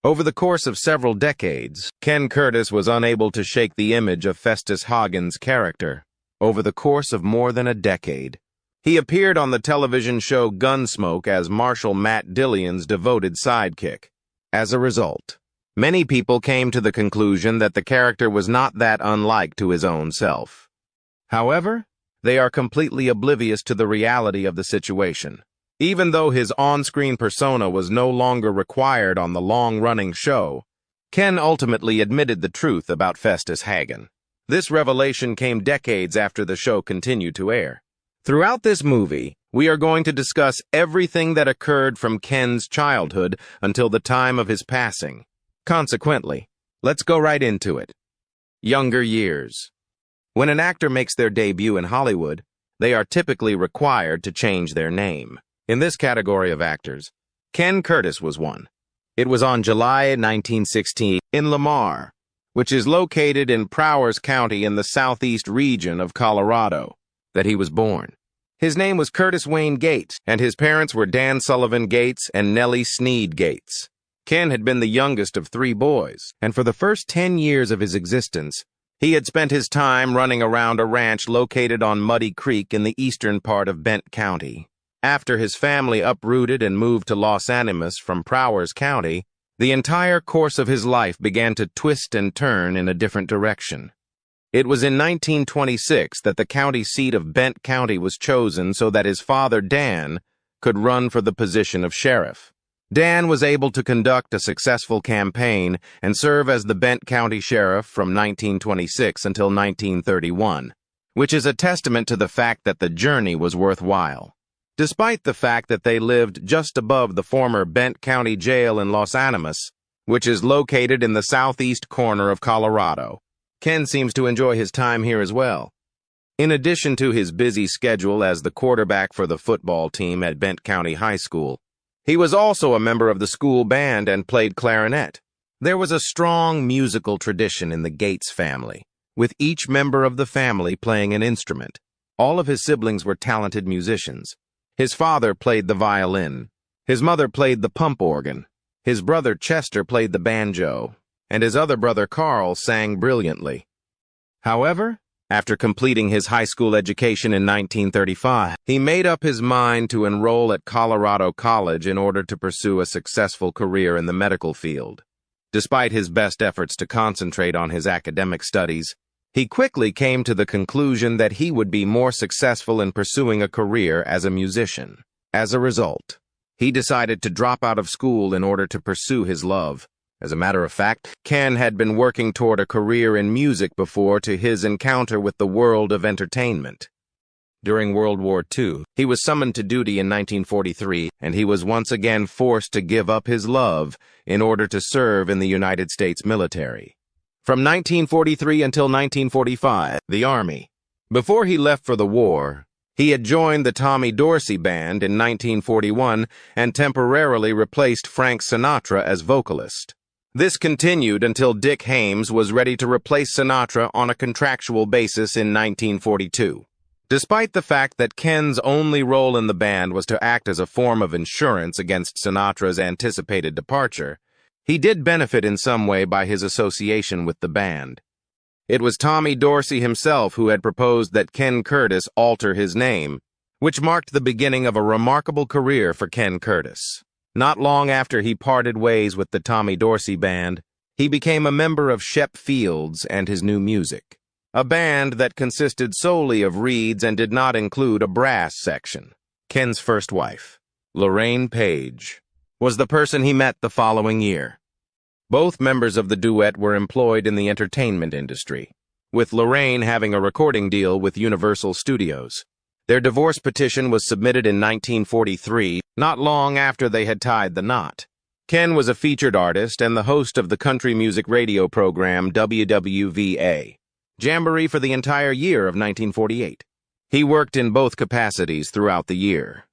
Over the course of several decades, Ken Curtis was unable to shake the image of Festus Hagen's character. Over the course of more than a decade, he appeared on the television show Gunsmoke as Marshal Matt Dillion's devoted sidekick. As a result, many people came to the conclusion that the character was not that unlike to his own self. However, they are completely oblivious to the reality of the situation. Even though his on-screen persona was no longer required on the long-running show, Ken ultimately admitted the truth about Festus Hagen. This revelation came decades after the show continued to air. Throughout this movie, we are going to discuss everything that occurred from Ken's childhood until the time of his passing. Consequently, let's go right into it. Younger years. When an actor makes their debut in Hollywood, they are typically required to change their name. In this category of actors, Ken Curtis was one. It was on July 1916 in Lamar, which is located in Prowers County in the southeast region of Colorado, that he was born. His name was Curtis Wayne Gates, and his parents were Dan Sullivan Gates and Nellie Sneed Gates. Ken had been the youngest of 3 boys, and for the first 10 years of his existence, he had spent his time running around a ranch located on Muddy Creek in the eastern part of Bent County. After his family uprooted and moved to Los Animas from Prowers County, the entire course of his life began to twist and turn in a different direction. It was in 1926 that the county seat of Bent County was chosen so that his father, Dan, could run for the position of sheriff. Dan was able to conduct a successful campaign and serve as the Bent County Sheriff from 1926 until 1931, which is a testament to the fact that the journey was worthwhile. Despite the fact that they lived just above the former Bent County Jail in Los Animas, which is located in the southeast corner of Colorado, Ken seems to enjoy his time here as well. In addition to his busy schedule as the quarterback for the football team at Bent County High School, he was also a member of the school band and played clarinet. There was a strong musical tradition in the Gates family, with each member of the family playing an instrument. All of his siblings were talented musicians. His father played the violin, his mother played the pump organ, his brother Chester played the banjo, and his other brother Carl sang brilliantly. However, after completing his high school education in 1935, he made up his mind to enroll at Colorado College in order to pursue a successful career in the medical field. Despite his best efforts to concentrate on his academic studies, he quickly came to the conclusion that he would be more successful in pursuing a career as a musician. As a result, he decided to drop out of school in order to pursue his love. As a matter of fact, Ken had been working toward a career in music before to his encounter with the world of entertainment. During World War II, he was summoned to duty in 1943, and he was once again forced to give up his love in order to serve in the United States military. From 1943 until 1945, the Army. Before he left for the war, he had joined the Tommy Dorsey Band in 1941 and temporarily replaced Frank Sinatra as vocalist. This continued until Dick Haymes was ready to replace Sinatra on a contractual basis in 1942. Despite the fact that Ken's only role in the band was to act as a form of insurance against Sinatra's anticipated departure, he did benefit in some way by his association with the band. It was Tommy Dorsey himself who had proposed that Ken Curtis alter his name, which marked the beginning of a remarkable career for Ken Curtis. Not long after he parted ways with the Tommy Dorsey Band, he became a member of Shep Fields and His New Music, a band that consisted solely of reeds and did not include a brass section. Ken's first wife, Lorraine Page, was the person he met the following year. Both members of the duet were employed in the entertainment industry, with Lorraine having a recording deal with Universal Studios. Their divorce petition was submitted in 1943, not long after they had tied the knot. Ken was a featured artist and the host of the country music radio program WWVA, Jamboree, for the entire year of 1948. He worked in both capacities throughout the year.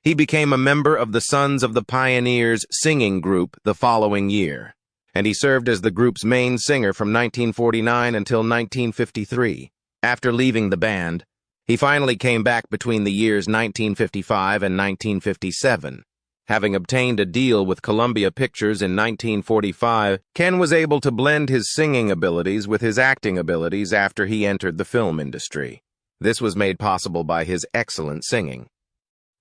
He became a member of the Sons of the Pioneers singing group the following year, and he served as the group's main singer from 1949 until 1953. After leaving the band, he finally came back between the years 1955 and 1957. Having obtained a deal with Columbia Pictures in 1945, Ken was able to blend his singing abilities with his acting abilities after he entered the film industry. This was made possible by his excellent singing.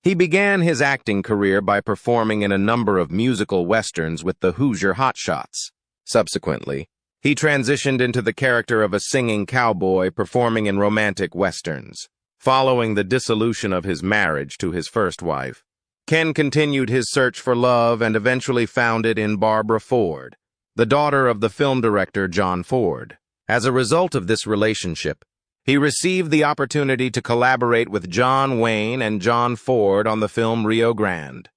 He began his acting career by performing in a number of musical westerns with the Hoosier Hotshots. Subsequently, he transitioned into the character of a singing cowboy performing in romantic westerns. Following the dissolution of his marriage to his first wife, Ken continued his search for love and eventually found it in Barbara Ford, the daughter of the film director John Ford. As a result of this relationship, he received the opportunity to collaborate with John Wayne and John Ford on the film Rio Grande.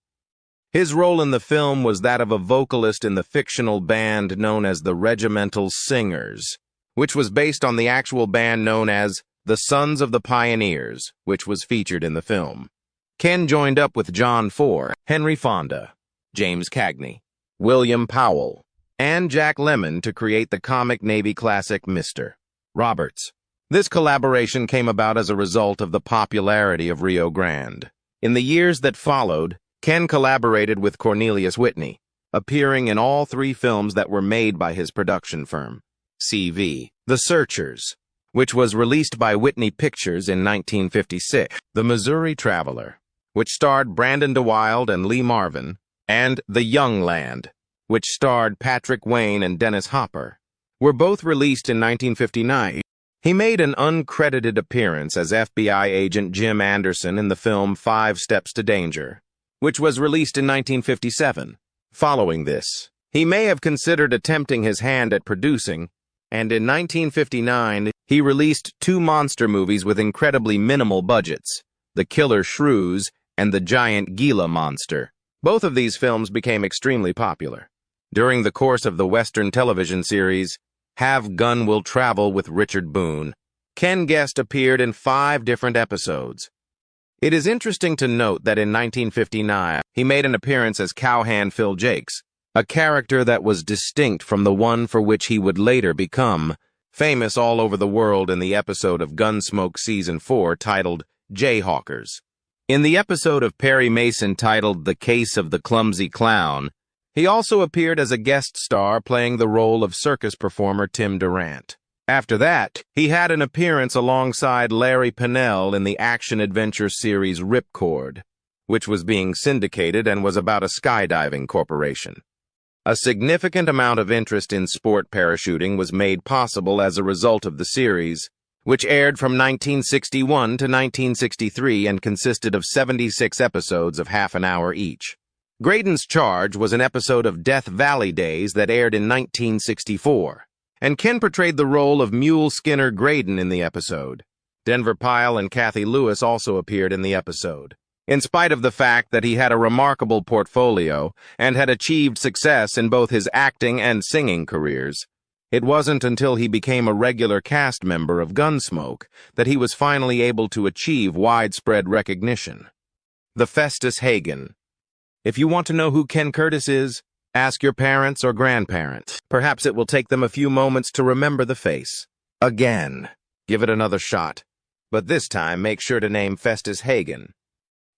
His role in the film was that of a vocalist in the fictional band known as the Regimental Singers, which was based on the actual band known as the Sons of the Pioneers, which was featured in the film. Ken joined up with John Ford, Henry Fonda, James Cagney, William Powell, and Jack Lemmon to create the comic Navy classic Mr. Roberts. This collaboration came about as a result of the popularity of Rio Grande. In the years that followed, Ken collaborated with Cornelius Whitney, appearing in all 3 films that were made by his production firm, CV. The Searchers, which was released by Whitney Pictures in 1956, The Missouri Traveler, which starred Brandon DeWilde and Lee Marvin, and The Young Land, which starred Patrick Wayne and Dennis Hopper, were both released in 1959. He made an uncredited appearance as FBI agent Jim Anderson in the film 5 Steps to Danger, which was released in 1957. Following this, he may have considered attempting his hand at producing, and in 1959, he released 2 monster movies with incredibly minimal budgets, The Killer Shrews and The Giant Gila Monster. Both of these films became extremely popular. During the course of the Western television series, Have Gun Will Travel with Richard Boone, Ken Guest appeared in 5 different episodes. It is interesting to note that in 1959, he made an appearance as Cowhand Phil Jakes, a character that was distinct from the one for which he would later become famous all over the world in the episode of Gunsmoke Season 4 titled Jayhawkers. In the episode of Perry Mason titled The Case of the Clumsy Clown, he also appeared as a guest star playing the role of circus performer Tim Durant. After that, he had an appearance alongside Larry Pennell in the action-adventure series Ripcord, which was being syndicated and was about a skydiving corporation. A significant amount of interest in sport parachuting was made possible as a result of the series, which aired from 1961 to 1963 and consisted of 76 episodes of half an hour each. Graydon's Charge was an episode of Death Valley Days that aired in 1964, and Ken portrayed the role of Mule Skinner Graydon in the episode. Denver Pyle and Kathy Lewis also appeared in the episode. In spite of the fact that he had a remarkable portfolio and had achieved success in both his acting and singing careers, it wasn't until he became a regular cast member of Gunsmoke that he was finally able to achieve widespread recognition. The Festus Hagen. If you want to know who Ken Curtis is, ask your parents or grandparents. Perhaps it will take them a few moments to remember the face. Again, give it another shot, but this time make sure to name Festus Hagen.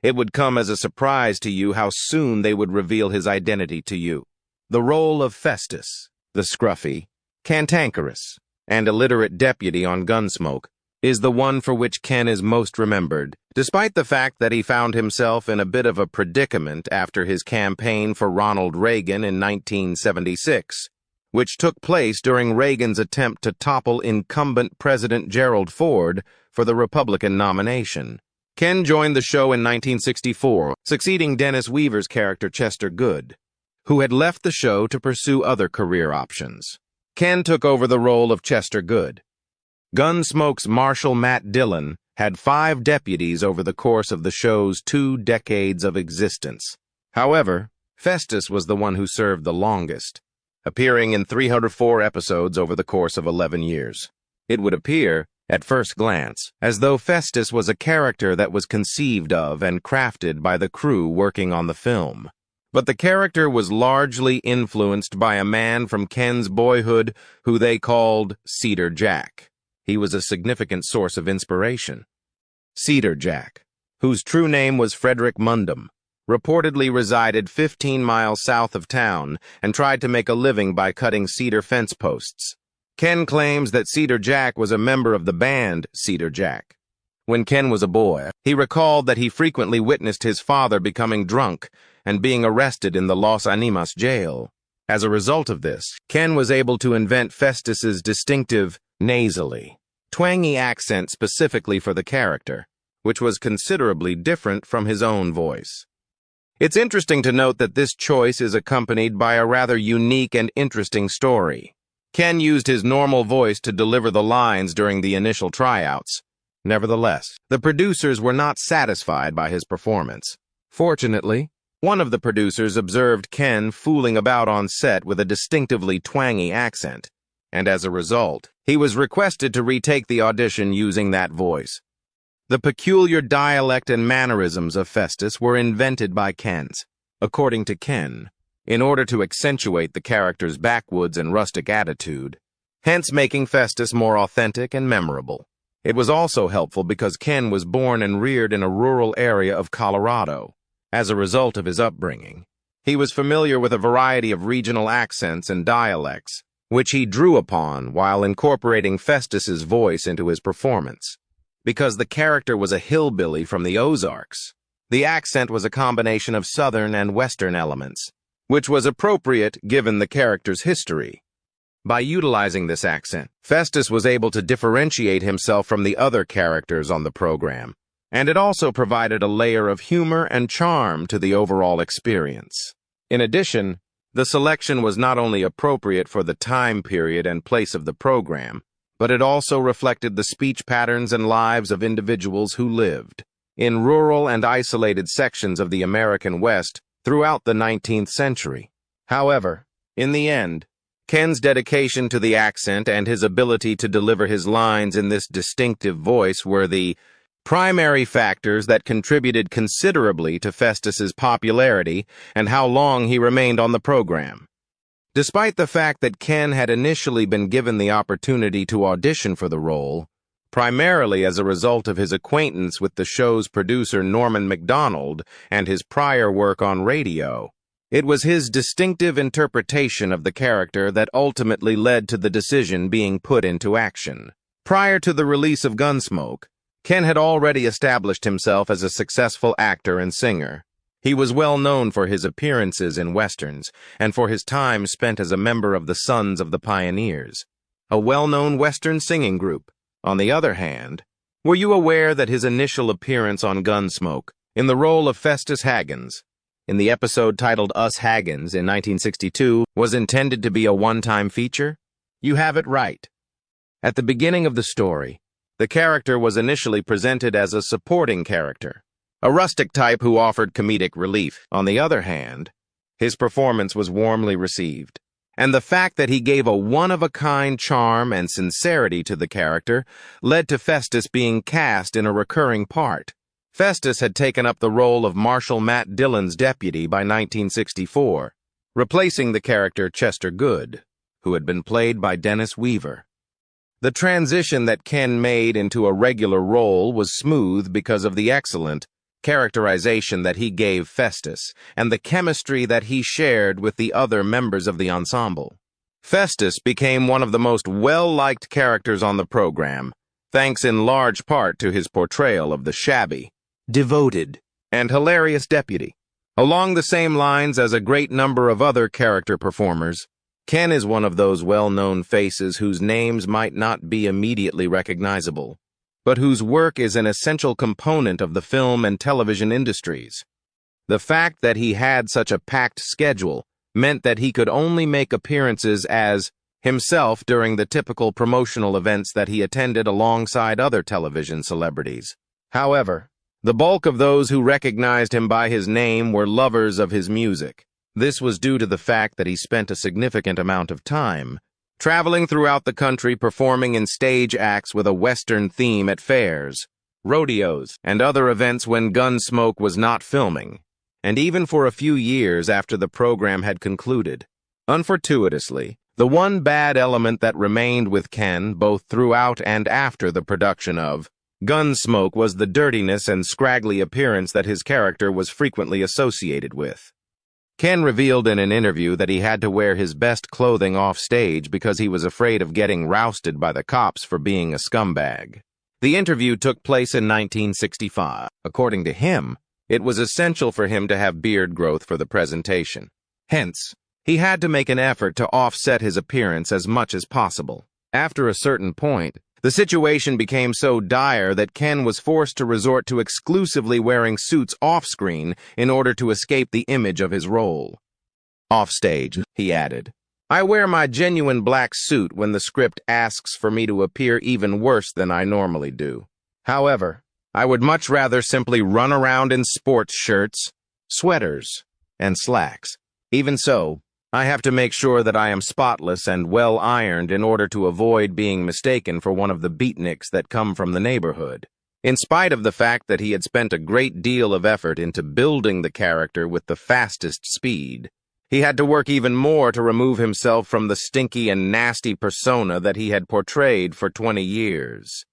It would come as a surprise to you how soon they would reveal his identity to you. The role of Festus, the scruffy, cantankerous, and illiterate deputy on Gunsmoke, is the one for which Ken is most remembered, despite the fact that he found himself in a bit of a predicament after his campaign for Ronald Reagan in 1976, which took place during Reagan's attempt to topple incumbent President Gerald Ford for the Republican nomination. Ken joined the show in 1964, succeeding Dennis Weaver's character Chester Goode, who had left the show to pursue other career options. Ken took over the role of Chester Goode. Gunsmoke's Marshal Matt Dillion had 5 deputies over the course of the show's 2 decades of existence. However, Festus was the one who served the longest, appearing in 304 episodes over the course of 11 years. It would appear, at first glance, as though Festus was a character that was conceived of and crafted by the crew working on the film. But the character was largely influenced by a man from Ken's boyhood who they called Cedar Jack. He was a significant source of inspiration. Cedar Jack, whose true name was Frederick Mundum, reportedly resided 15 miles south of town and tried to make a living by cutting cedar fence posts. Ken claims that Cedar Jack was a member of the band Cedar Jack. When Ken was a boy, he recalled that he frequently witnessed his father becoming drunk and being arrested in the Los Animas jail. As a result of this, Ken was able to invent Festus's distinctive, nasally, twangy accent specifically for the character, which was considerably different from his own voice. It's interesting to note that this choice is accompanied by a rather unique and interesting story. Ken used his normal voice to deliver the lines during the initial tryouts. Nevertheless, the producers were not satisfied by his performance. Fortunately, one of the producers observed Ken fooling about on set with a distinctively twangy accent, and as a result, he was requested to retake the audition using that voice. The peculiar dialect and mannerisms of Festus were invented by Ken's, according to Ken, in order to accentuate the character's backwoods and rustic attitude, hence making Festus more authentic and memorable. It was also helpful because Ken was born and reared in a rural area of Colorado. As a result of his upbringing, he was familiar with a variety of regional accents and dialects, which he drew upon while incorporating Festus's voice into his performance. Because the character was a hillbilly from the Ozarks, the accent was a combination of Southern and Western elements, which was appropriate given the character's history. By utilizing this accent, Festus was able to differentiate himself from the other characters on the program, and it also provided a layer of humor and charm to the overall experience. In addition, the selection was not only appropriate for the time period and place of the program, but it also reflected the speech patterns and lives of individuals who lived in rural and isolated sections of the American West throughout the 19th century. However, in the end, Ken's dedication to the accent and his ability to deliver his lines in this distinctive voice were the primary factors that contributed considerably to Festus's popularity and how long he remained on the program. Despite the fact that Ken had initially been given the opportunity to audition for the role, primarily as a result of his acquaintance with the show's producer Norman Macdonald and his prior work on radio, it was his distinctive interpretation of the character that ultimately led to the decision being put into action. Prior to the release of Gunsmoke, Ken had already established himself as a successful actor and singer. He was well known for his appearances in westerns and for his time spent as a member of the Sons of the Pioneers, a well-known western singing group. On the other hand, were you aware that his initial appearance on Gunsmoke, in the role of Festus Hagen, in the episode titled Us Hagens in 1962, was intended to be a one-time feature? You have it right. At the beginning of the story, the character was initially presented as a supporting character, a rustic type who offered comedic relief. On the other hand, his performance was warmly received, and the fact that he gave a one-of-a-kind charm and sincerity to the character led to Festus being cast in a recurring part. Festus had taken up the role of Marshal Matt Dillion's deputy by 1964, replacing the character Chester Good, who had been played by Dennis Weaver. The transition that Ken made into a regular role was smooth because of the excellent characterization that he gave Festus and the chemistry that he shared with the other members of the ensemble. Festus became one of the most well-liked characters on the program, thanks in large part to his portrayal of the shabby, devoted, and hilarious deputy. Along the same lines as a great number of other character performers, Ken is one of those well-known faces whose names might not be immediately recognizable, but whose work is an essential component of the film and television industries. The fact that he had such a packed schedule meant that he could only make appearances as himself during the typical promotional events that he attended alongside other television celebrities. However, the bulk of those who recognized him by his name were lovers of his music. This was due to the fact that he spent a significant amount of time traveling throughout the country performing in stage acts with a Western theme at fairs, rodeos, and other events when Gunsmoke was not filming, and even for a few years after the program had concluded. Unfortuitously, the one bad element that remained with Ken both throughout and after the production of Gunsmoke was the dirtiness and scraggly appearance that his character was frequently associated with. Ken revealed in an interview that he had to wear his best clothing off stage because he was afraid of getting rousted by the cops for being a scumbag. The interview took place in 1965. According to him, it was essential for him to have beard growth for the presentation. Hence, he had to make an effort to offset his appearance as much as possible. After a certain point, the situation became so dire that Ken was forced to resort to exclusively wearing suits off-screen in order to escape the image of his role. Offstage, he added, "I wear my genuine black suit when the script asks for me to appear even worse than I normally do. However, I would much rather simply run around in sports shirts, sweaters, and slacks. Even so, I have to make sure that I am spotless and well-ironed in order to avoid being mistaken for one of the beatniks that come from the neighborhood." In spite of the fact that he had spent a great deal of effort into building the character with the fastest speed, he had to work even more to remove himself from the stinky and nasty persona that he had portrayed for 20 years.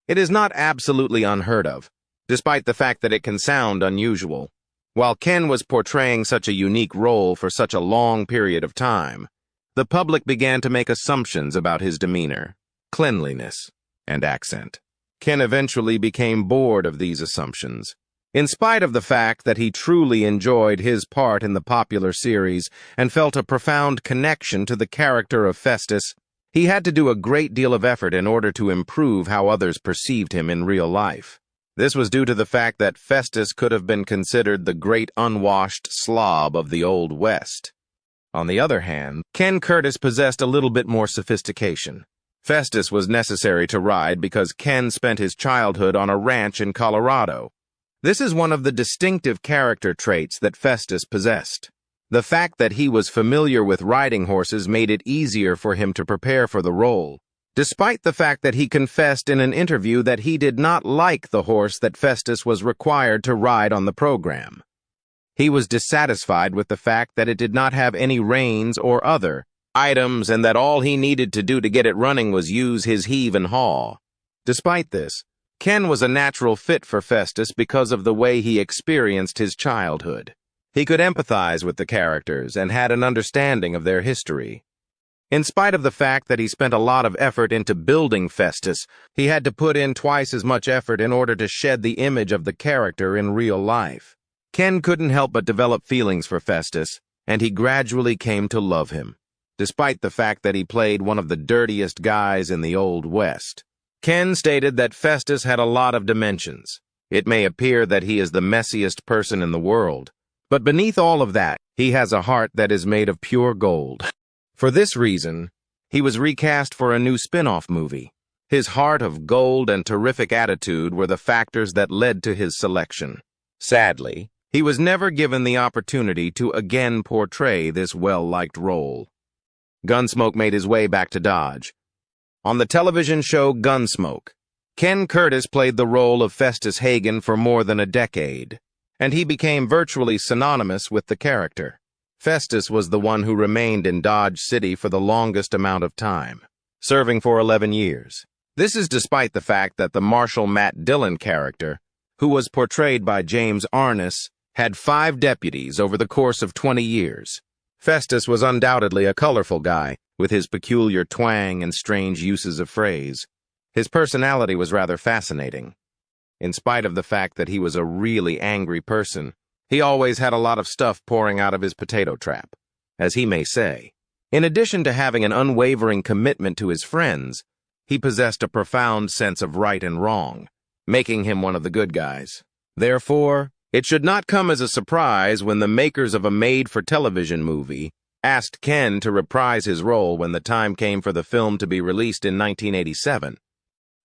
It is not absolutely unheard of, despite the fact that it can sound unusual. While Ken was portraying such a unique role for such a long period of time, the public began to make assumptions about his demeanor, cleanliness, and accent. Ken eventually became bored of these assumptions. In spite of the fact that he truly enjoyed his part in the popular series and felt a profound connection to the character of Festus, he had to do a great deal of effort in order to improve how others perceived him in real life. This was due to the fact that Festus could have been considered the great unwashed slob of the Old West. On the other hand, Ken Curtis possessed a little bit more sophistication. Festus was necessary to ride because Ken spent his childhood on a ranch in Colorado. This is one of the distinctive character traits that Festus possessed. The fact that he was familiar with riding horses made it easier for him to prepare for the role, despite the fact that he confessed in an interview that he did not like the horse that Festus was required to ride on the program. He was dissatisfied with the fact that it did not have any reins or other items and that all he needed to do to get it running was use his heave and haw. Despite this, Ken was a natural fit for Festus because of the way he experienced his childhood. He could empathize with the characters and had an understanding of their history. In spite of the fact that he spent a lot of effort into building Festus, he had to put in twice as much effort in order to shed the image of the character in real life. Ken couldn't help but develop feelings for Festus, and he gradually came to love him, despite the fact that he played one of the dirtiest guys in the Old West. Ken stated that Festus had a lot of dimensions. It may appear that he is the messiest person in the world, but beneath all of that, he has a heart that is made of pure gold. For this reason, he was recast for a new spin-off movie. His heart of gold and terrific attitude were the factors that led to his selection. Sadly, he was never given the opportunity to again portray this well-liked role. Gunsmoke made his way back to Dodge. On the television show Gunsmoke, Ken Curtis played the role of Festus Hagen for more than a decade, and he became virtually synonymous with the character. Festus was the one who remained in Dodge City for the longest amount of time, serving for 11 years. This is despite the fact that the Marshal Matt Dillion character, who was portrayed by James Arness, had 5 deputies over the course of 20 years. Festus was undoubtedly a colorful guy, with his peculiar twang and strange uses of phrase. His personality was rather fascinating. In spite of the fact that he was a really angry person, he always had a lot of stuff pouring out of his potato trap, as he may say. In addition to having an unwavering commitment to his friends, he possessed a profound sense of right and wrong, making him one of the good guys. Therefore, it should not come as a surprise when the makers of a made-for-television movie asked Ken to reprise his role when the time came for the film to be released in 1987.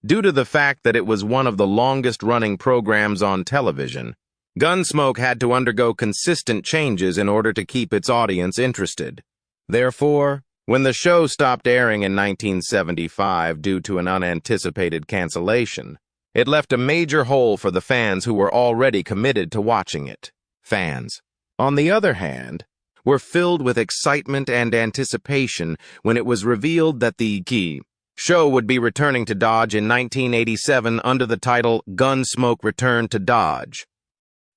Due to the fact that it was one of the longest-running programs on television, Gunsmoke had to undergo consistent changes in order to keep its audience interested. Therefore, when the show stopped airing in 1975 due to an unanticipated cancellation, it left a major hole for the fans who were already committed to watching it. Fans, on the other hand, were filled with excitement and anticipation when it was revealed that the show would be returning to Dodge in 1987 under the title Gunsmoke Return to Dodge.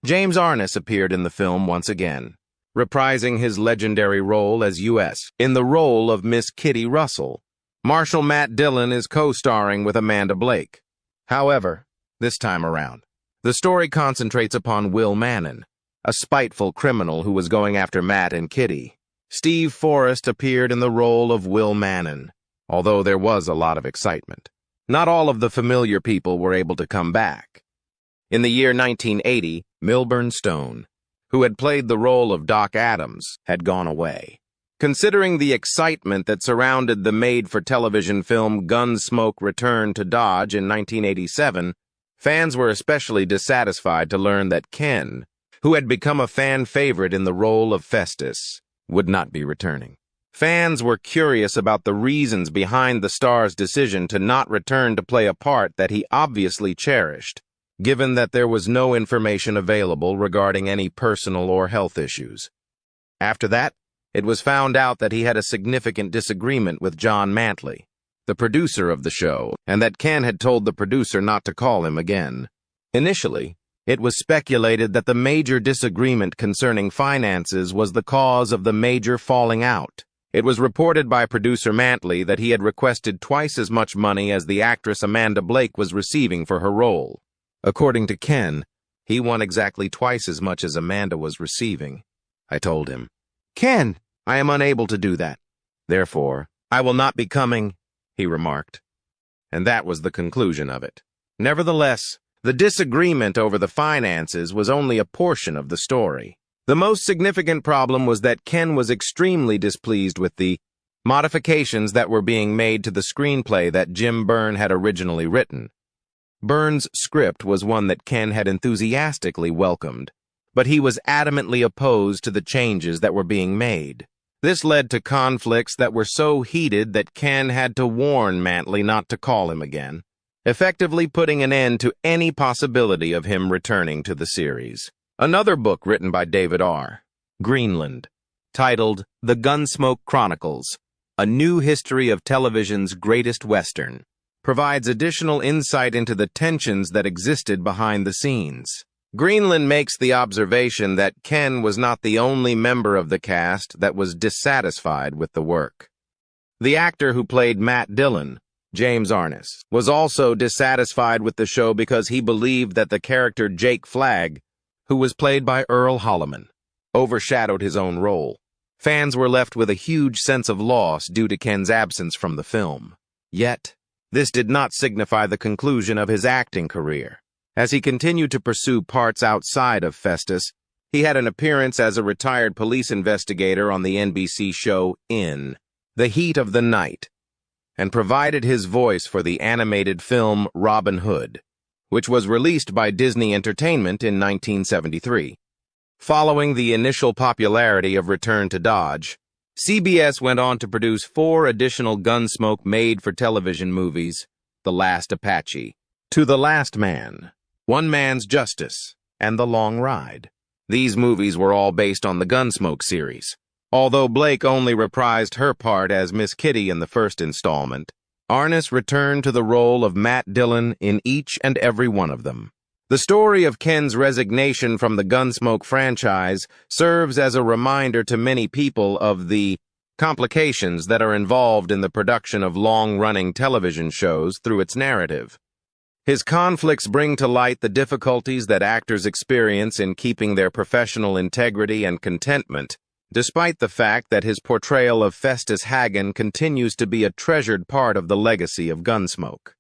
James Arness appeared in the film once again, reprising his legendary role as U.S. in the role of Miss Kitty Russell. Marshal Matt Dillion is co-starring with Amanda Blake. However, this time around, the story concentrates upon Will Mannon, a spiteful criminal who was going after Matt and Kitty. Steve Forrest appeared in the role of Will Mannon, although there was a lot of excitement. Not all of the familiar people were able to come back. In the year 1980, Milburn Stone, who had played the role of Doc Adams, had gone away. Considering the excitement that surrounded the made-for-television film Gunsmoke Return to Dodge in 1987, fans were especially dissatisfied to learn that Ken, who had become a fan favorite in the role of Festus, would not be returning. Fans were curious about the reasons behind the star's decision to not return to play a part that he obviously cherished, given that there was no information available regarding any personal or health issues. After that, it was found out that he had a significant disagreement with John Mantley, the producer of the show, and that Ken had told the producer not to call him again. Initially, it was speculated that the major disagreement concerning finances was the cause of the major falling out. It was reported by producer Mantley that he had requested twice as much money as the actress Amanda Blake was receiving for her role. According to Ken, he won exactly twice as much as Amanda was receiving. I told him, "Ken, I am unable to do that. Therefore, I will not be coming," he remarked. And that was the conclusion of it. Nevertheless, the disagreement over the finances was only a portion of the story. The most significant problem was that Ken was extremely displeased with the modifications that were being made to the screenplay that Jim Byrne had originally written. Byrne's script was one that Ken had enthusiastically welcomed, but he was adamantly opposed to the changes that were being made. This led to conflicts that were so heated that Ken had to warn Mantley not to call him again, effectively putting an end to any possibility of him returning to the series. Another book written by David R. Greenland, titled The Gunsmoke Chronicles, A New History of Television's Greatest Western, provides additional insight into the tensions that existed behind the scenes. Greenland makes the observation that Ken was not the only member of the cast that was dissatisfied with the work. The actor who played Matt Dillion, James Arness, was also dissatisfied with the show because he believed that the character Jake Flagg, who was played by Earl Holliman, overshadowed his own role. Fans were left with a huge sense of loss due to Ken's absence from the film. Yet, this did not signify the conclusion of his acting career. As he continued to pursue parts outside of Festus, he had an appearance as a retired police investigator on the NBC show In the Heat of the Night, and provided his voice for the animated film Robin Hood, which was released by Disney Entertainment in 1973. Following the initial popularity of Return to Dodge, CBS went on to produce 4 additional Gunsmoke made-for-television movies: The Last Apache, To the Last Man, One Man's Justice, and The Long Ride. These movies were all based on the Gunsmoke series. Although Blake only reprised her part as Miss Kitty in the first installment, Arness returned to the role of Matt Dillion in each and every one of them. The story of Ken's resignation from the Gunsmoke franchise serves as a reminder to many people of the complications that are involved in the production of long-running television shows through its narrative. His conflicts bring to light the difficulties that actors experience in keeping their professional integrity and contentment, despite the fact that his portrayal of Festus Hagen continues to be a treasured part of the legacy of Gunsmoke.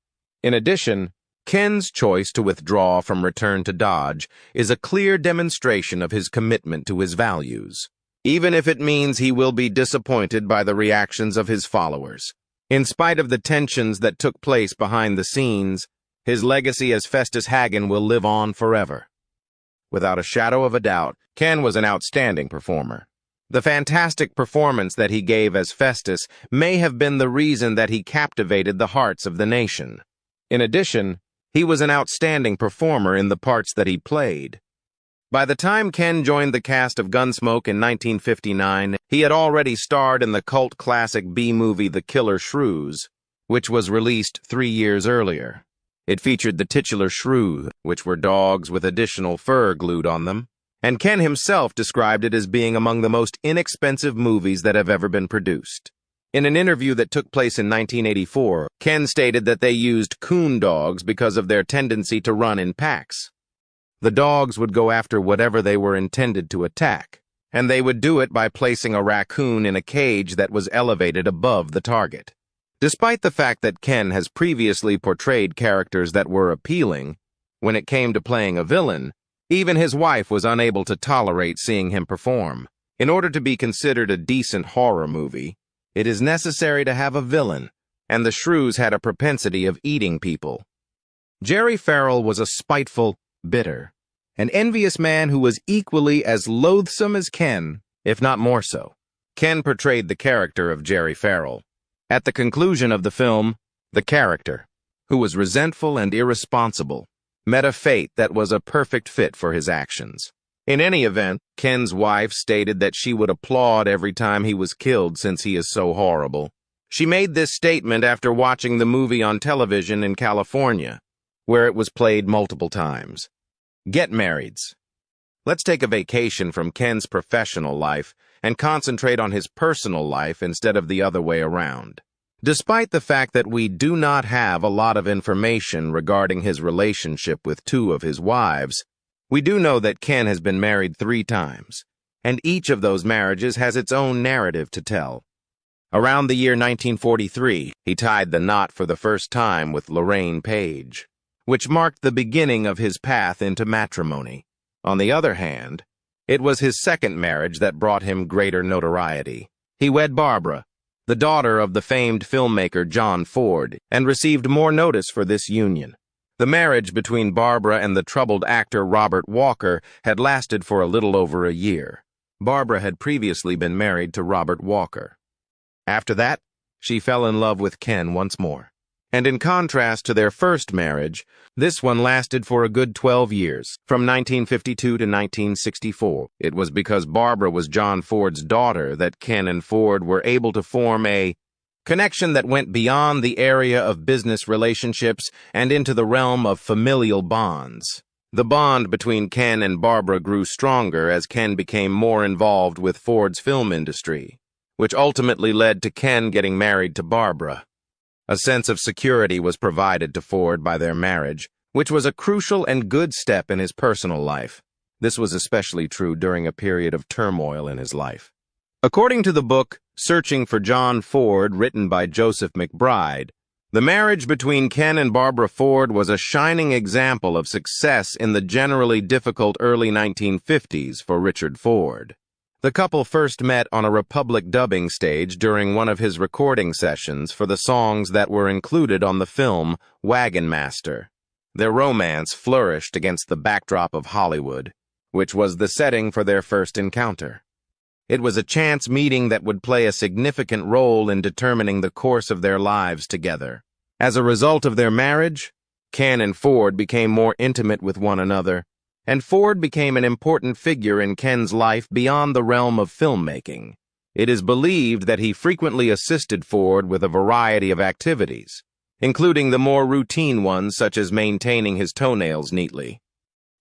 In addition, Ken's choice to withdraw from Return to Dodge is a clear demonstration of his commitment to his values, even if it means he will be disappointed by the reactions of his followers. In spite of the tensions that took place behind the scenes, his legacy as Festus Hagen will live on forever. Without a shadow of a doubt, Ken was an outstanding performer. The fantastic performance that he gave as Festus may have been the reason that he captivated the hearts of the nation. In addition, he was an outstanding performer in the parts that he played. By the time Ken joined the cast of Gunsmoke in 1959, he had already starred in the cult classic B-movie The Killer Shrews, which was released 3 years earlier. It featured the titular shrew, which were dogs with additional fur glued on them, and Ken himself described it as being among the most inexpensive movies that have ever been produced. In an interview that took place in 1984, Ken stated that they used coon dogs because of their tendency to run in packs. The dogs would go after whatever they were intended to attack, and they would do it by placing a raccoon in a cage that was elevated above the target. Despite the fact that Ken has previously portrayed characters that were appealing, when it came to playing a villain, even his wife was unable to tolerate seeing him perform. In order to be considered a decent horror movie, it is necessary to have a villain, and the shrews had a propensity of eating people. Jerry Farrell was a spiteful, bitter, and envious man who was equally as loathsome as Ken, if not more so. Ken portrayed the character of Jerry Farrell. At the conclusion of the film, the character, who was resentful and irresponsible, met a fate that was a perfect fit for his actions. In any event, Ken's wife stated that she would applaud every time he was killed since he is so horrible. She made this statement after watching the movie on television in California, where it was played multiple times. Get marrieds. Let's take a vacation from Ken's professional life and concentrate on his personal life instead of the other way around. Despite the fact that we do not have a lot of information regarding his relationship with 2 of his wives, we do know that Ken has been married 3 times, and each of those marriages has its own narrative to tell. Around the year 1943, he tied the knot for the first time with Lorraine Page, which marked the beginning of his path into matrimony. On the other hand, it was his second marriage that brought him greater notoriety. He wed Barbara, the daughter of the famed filmmaker John Ford, and received more notice for this union. The marriage between Barbara and the troubled actor Robert Walker had lasted for a little over a year. Barbara had previously been married to Robert Walker. After that, she fell in love with Ken once more. And in contrast to their first marriage, this one lasted for a good 12 years, from 1952 to 1964. It was because Barbara was John Ford's daughter that Ken and Ford were able to form a connection that went beyond the area of business relationships and into the realm of familial bonds. The bond between Ken and Barbara grew stronger as Ken became more involved with Ford's film industry, which ultimately led to Ken getting married to Barbara. A sense of security was provided to Ford by their marriage, which was a crucial and good step in his personal life. This was especially true during a period of turmoil in his life. According to the book Searching for John Ford, written by Joseph McBride, the marriage between Ken and Barbara Ford was a shining example of success in the generally difficult early 1950s for Richard Ford. The couple first met on a Republic dubbing stage during one of his recording sessions for the songs that were included on the film Wagon Master. Their romance flourished against the backdrop of Hollywood, which was the setting for their first encounter. It was a chance meeting that would play a significant role in determining the course of their lives together. As a result of their marriage, Ken and Ford became more intimate with one another, and Ford became an important figure in Ken's life beyond the realm of filmmaking. It is believed that he frequently assisted Ford with a variety of activities, including the more routine ones such as maintaining his toenails neatly.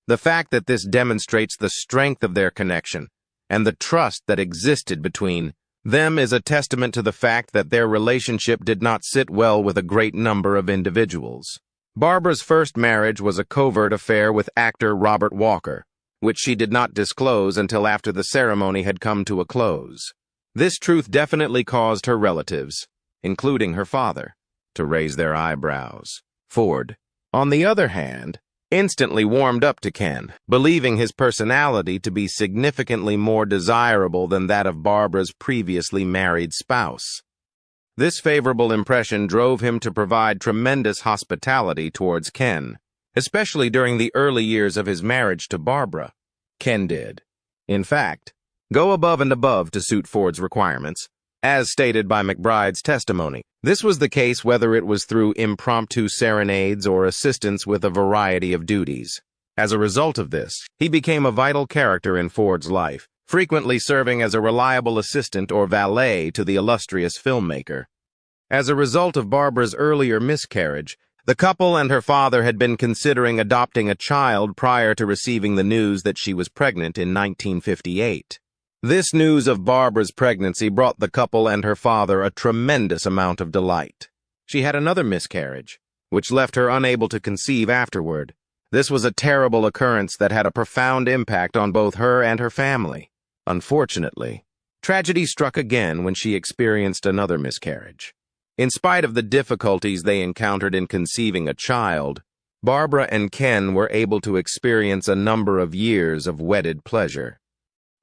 The fact that this demonstrates the strength of their connection and the trust that existed between them is a testament to the fact that their relationship did not sit well with a great number of individuals. Barbara's first marriage was a covert affair with actor Robert Walker, which she did not disclose until after the ceremony had come to a close. This truth definitely caused her relatives, including her father, to raise their eyebrows. Ford, on the other hand, instantly warmed up to Ken, believing his personality to be significantly more desirable than that of Barbara's previously married spouse. This favorable impression drove him to provide tremendous hospitality towards Ken, especially during the early years of his marriage to Barbara. Ken did, in fact, go above and above to suit Ford's requirements, as stated by McBride's testimony. This was the case whether it was through impromptu serenades or assistance with a variety of duties. As a result of this, he became a vital character in Ford's life, frequently serving as a reliable assistant or valet to the illustrious filmmaker. As a result of Barbara's earlier miscarriage, the couple and her father had been considering adopting a child prior to receiving the news that she was pregnant in 1958. This news of Barbara's pregnancy brought the couple and her father a tremendous amount of delight. She had another miscarriage, which left her unable to conceive afterward. This was a terrible occurrence that had a profound impact on both her and her family. Unfortunately, tragedy struck again when she experienced another miscarriage. In spite of the difficulties they encountered in conceiving a child, Barbara and Ken were able to experience a number of years of wedded pleasure.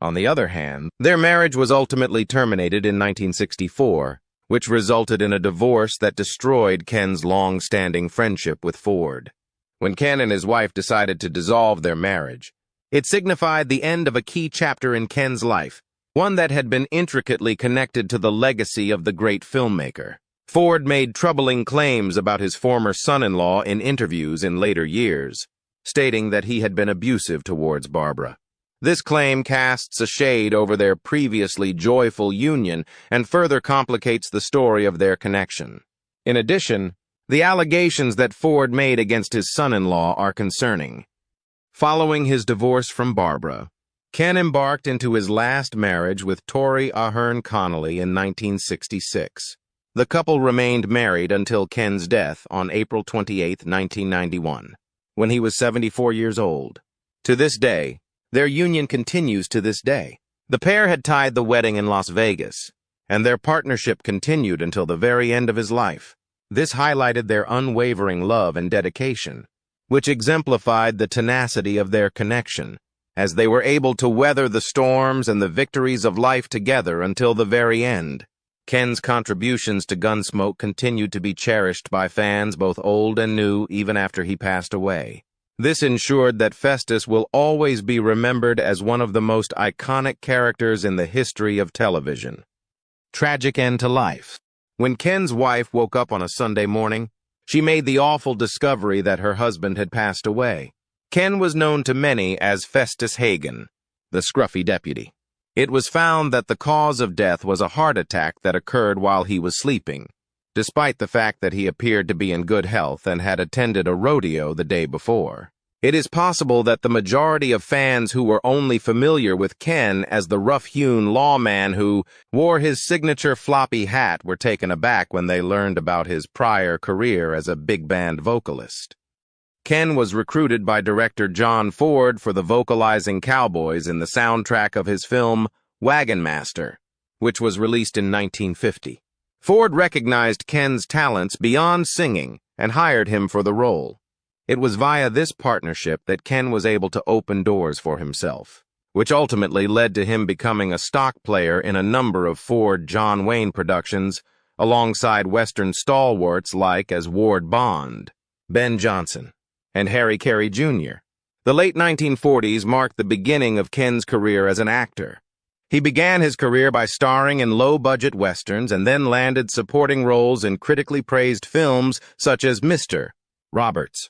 On the other hand, their marriage was ultimately terminated in 1964, which resulted in a divorce that destroyed Ken's long-standing friendship with Ford. When Ken and his wife decided to dissolve their marriage, it signified the end of a key chapter in Ken's life, one that had been intricately connected to the legacy of the great filmmaker. Ford made troubling claims about his former son-in-law in interviews in later years, stating that he had been abusive towards Barbara. This claim casts a shade over their previously joyful union and further complicates the story of their connection. In addition, the allegations that Ford made against his son-in-law are concerning. Following his divorce from Barbara, Ken embarked into his last marriage with Tori Ahern Connolly in 1966. The couple remained married until Ken's death on April 28, 1991, when he was 74 years old. To this day, their union continues to this day. The pair had tied the wedding in Las Vegas, and their partnership continued until the very end of his life. This highlighted their unwavering love and dedication, which exemplified the tenacity of their connection, as they were able to weather the storms and the victories of life together until the very end. Ken's contributions to Gunsmoke continued to be cherished by fans both old and new even after he passed away. This ensured that Festus will always be remembered as one of the most iconic characters in the history of television. Tragic end to life. When Ken's wife woke up on a Sunday morning, she made the awful discovery that her husband had passed away. Ken was known to many as Festus Hagen, the scruffy deputy. It was found that the cause of death was a heart attack that occurred while he was sleeping, despite the fact that he appeared to be in good health and had attended a rodeo the day before. It is possible that the majority of fans who were only familiar with Ken as the rough-hewn lawman who wore his signature floppy hat were taken aback when they learned about his prior career as a big band vocalist. Ken was recruited by director John Ford for the vocalizing cowboys in the soundtrack of his film Wagon Master, which was released in 1950. Ford recognized Ken's talents beyond singing and hired him for the role. It was via this partnership that Ken was able to open doors for himself, which ultimately led to him becoming a stock player in a number of Ford John Wayne productions, alongside Western stalwarts like as Ward Bond, Ben Johnson, and Harry Carey Jr. The late 1940s marked the beginning of Ken's career as an actor. He began his career by starring in low-budget westerns and then landed supporting roles in critically praised films such as Mr. Roberts.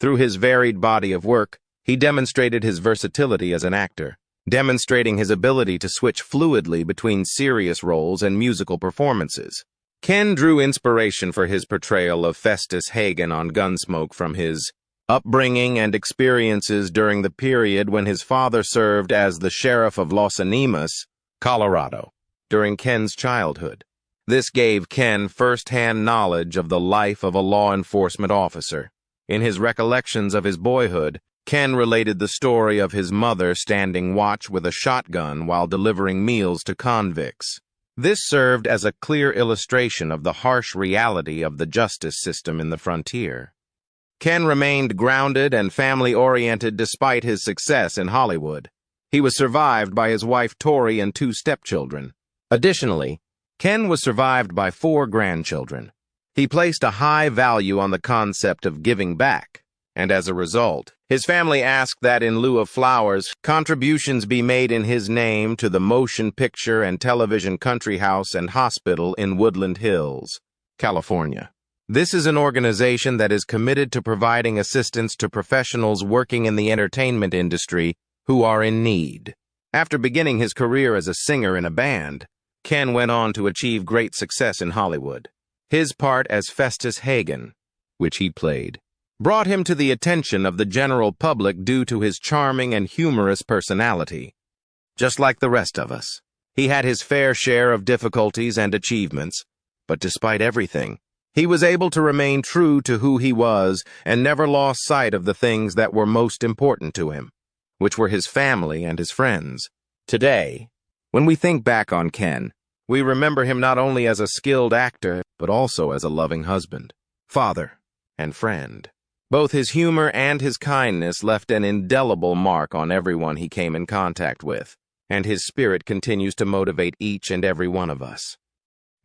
Through his varied body of work, he demonstrated his versatility as an actor, demonstrating his ability to switch fluidly between serious roles and musical performances. Ken drew inspiration for his portrayal of Festus Hagen on Gunsmoke from his upbringing and experiences during the period when his father served as the sheriff of Los Animas, Colorado, during Ken's childhood. This gave Ken first-hand knowledge of the life of a law enforcement officer. In his recollections of his boyhood, Ken related the story of his mother standing watch with a shotgun while delivering meals to convicts. This served as a clear illustration of the harsh reality of the justice system in the frontier. Ken remained grounded and family-oriented despite his success in Hollywood. He was survived by his wife Tori and 2 stepchildren. Additionally, Ken was survived by 4 grandchildren. He placed a high value on the concept of giving back, and as a result, his family asked that in lieu of flowers, contributions be made in his name to the Motion Picture and Television Country House and Hospital in Woodland Hills, California. This is an organization that is committed to providing assistance to professionals working in the entertainment industry who are in need. After beginning his career as a singer in a band, Ken went on to achieve great success in Hollywood. His part as Festus Hagen, which he played, brought him to the attention of the general public due to his charming and humorous personality. Just like the rest of us, he had his fair share of difficulties and achievements, but despite everything, he was able to remain true to who he was and never lost sight of the things that were most important to him, which were his family and his friends. Today, when we think back on Ken, we remember him not only as a skilled actor, but also as a loving husband, father, and friend. Both his humor and his kindness left an indelible mark on everyone he came in contact with, and his spirit continues to motivate each and every one of us.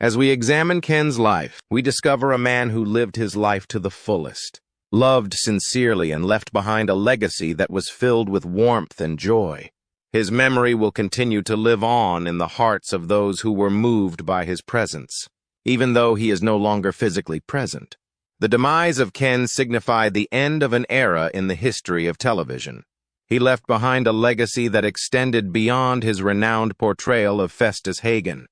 As we examine Ken's life, we discover a man who lived his life to the fullest, loved sincerely, and left behind a legacy that was filled with warmth and joy. His memory will continue to live on in the hearts of those who were moved by his presence, even though he is no longer physically present. The demise of Ken signified the end of an era in the history of television. He left behind a legacy that extended beyond his renowned portrayal of Festus Hagen.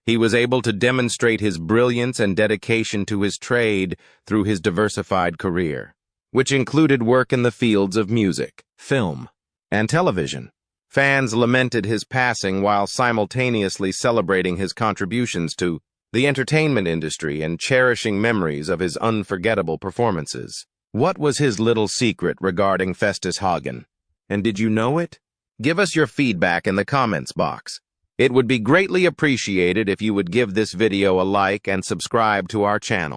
He was able to demonstrate his brilliance and dedication to his trade through his diversified career, which included work in the fields of music, film, and television. Fans lamented his passing while simultaneously celebrating his contributions to the entertainment industry and cherishing memories of his unforgettable performances. What was his little secret regarding Festus Hagen? And did you know it? Give us your feedback in the comments box. It would be greatly appreciated if you would give this video a like and subscribe to our channel.